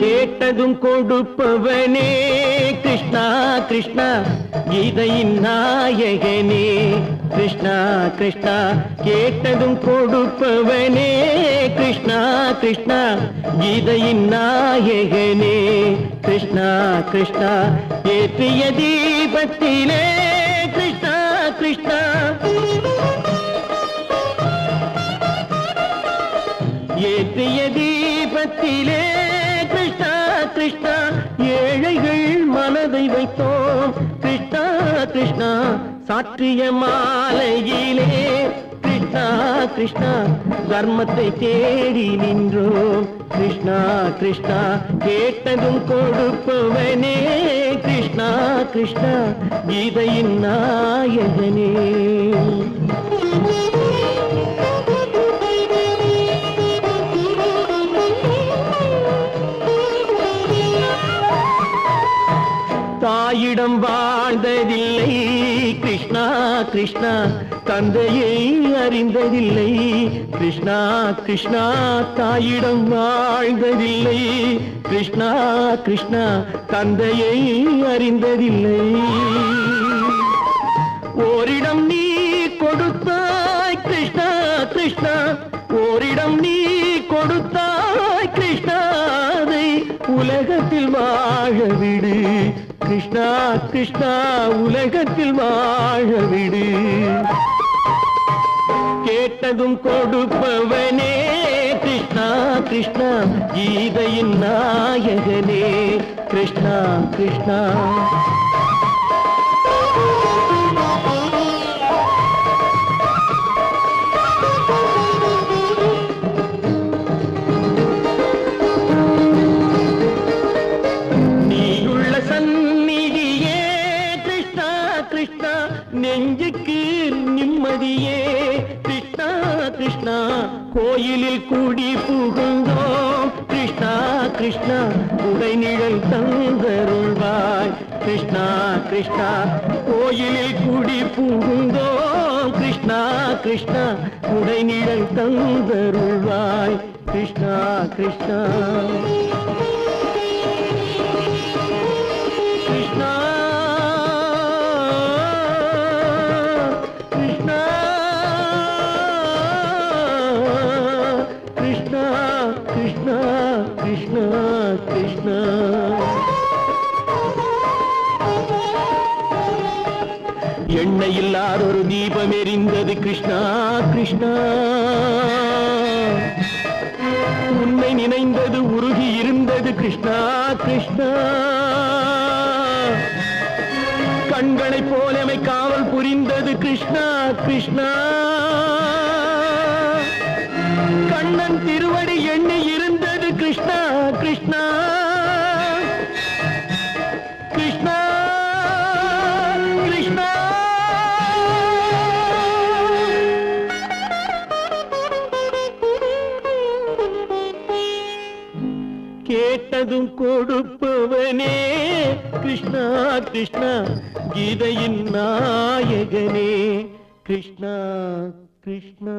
கேட்டதும் கொடுப்பவனே கிருஷ்ணா கிருஷ்ணா கீதையின் நாயகனே கிருஷ்ணா கிருஷ்ணா கேட்டதும் கொடுப்பவனே கிருஷ்ணா கிருஷ்ணா கீதையின் நாயகனே கிருஷ்ணா கிருஷ்ணா ஏற்றிய தீபத்திலே கிருஷ்ணா கிருஷ்ணா ஏற்றிய தீபத்திலே கிருஷ்ணா கிருஷ்ணா ஏழைகள் மனதை வைத்தோம் கிருஷ்ணா கிருஷ்ணா சாற்றிய மாலையிலே கிருஷ்ணா கிருஷ்ணா தர்மத்தை தேடி நின்றோம் கிருஷ்ணா கிருஷ்ணா கேட்டதும் கொடுப்பவனே கிருஷ்ணா கிருஷ்ணா கீதையின் நாயகனே தாயிடம் வாழ்ந்ததில்லை கிருஷ்ணா கிருஷ்ணா தந்தையை அறிந்ததில்லை கிருஷ்ணா கிருஷ்ணா தாயிடம் வாழ்ந்ததில்லை கிருஷ்ணா கிருஷ்ணா தந்தையை அறிந்ததில்லை ஓரிடம் நீ கொடுத்தாய் கிருஷ்ணா கிருஷ்ணா ஓரிடம் நீ கொடுத்தாய் கிருஷ்ணா அதை உலகத்தில் வாழ விடு கிருஷ்ணா கிருஷ்ணா உலகத்தில் வாழ விடு கேட்டதும் கொடுப்பவனே கிருஷ்ணா கிருஷ்ணா கீதையின் நாயகனே கிருஷ்ணா கிருஷ்ணா நெஞ்சுக்கு நிம்மதியே கிருஷ்ணா கிருஷ்ணா கோயிலில் கூடி புகுந்தோம் கிருஷ்ணா கிருஷ்ணா உடைநிழல் தந்தருள்வாய் கிருஷ்ணா கிருஷ்ணா கோயிலில் கூடி புகுந்தோம் கிருஷ்ணா கிருஷ்ணா உடைநிழல் தந்தருள்வாய் கிருஷ்ணா கிருஷ்ணா கிருஷ்ணா கிருஷ்ணா கிருஷ்ணா கிருஷ்ணா எண்ணெய் இல்லாத ஒரு தீபம் எரிந்தது கிருஷ்ணா கிருஷ்ணா உன்னை நினைந்தது உருகி இருந்தது கிருஷ்ணா கிருஷ்ணா கண்களைப் போலமை காவல் புரிந்தது கிருஷ்ணா கிருஷ்ணா கண்ணன் திருவடி எண்ணி இருந்தது கிருஷ்ணா கிருஷ்ணா கிருஷ்ணா கிருஷ்ணா கேட்டதும் கொடுப்பவனே கிருஷ்ணா கிருஷ்ணா கீதையின் நாயகனே கிருஷ்ணா கிருஷ்ணா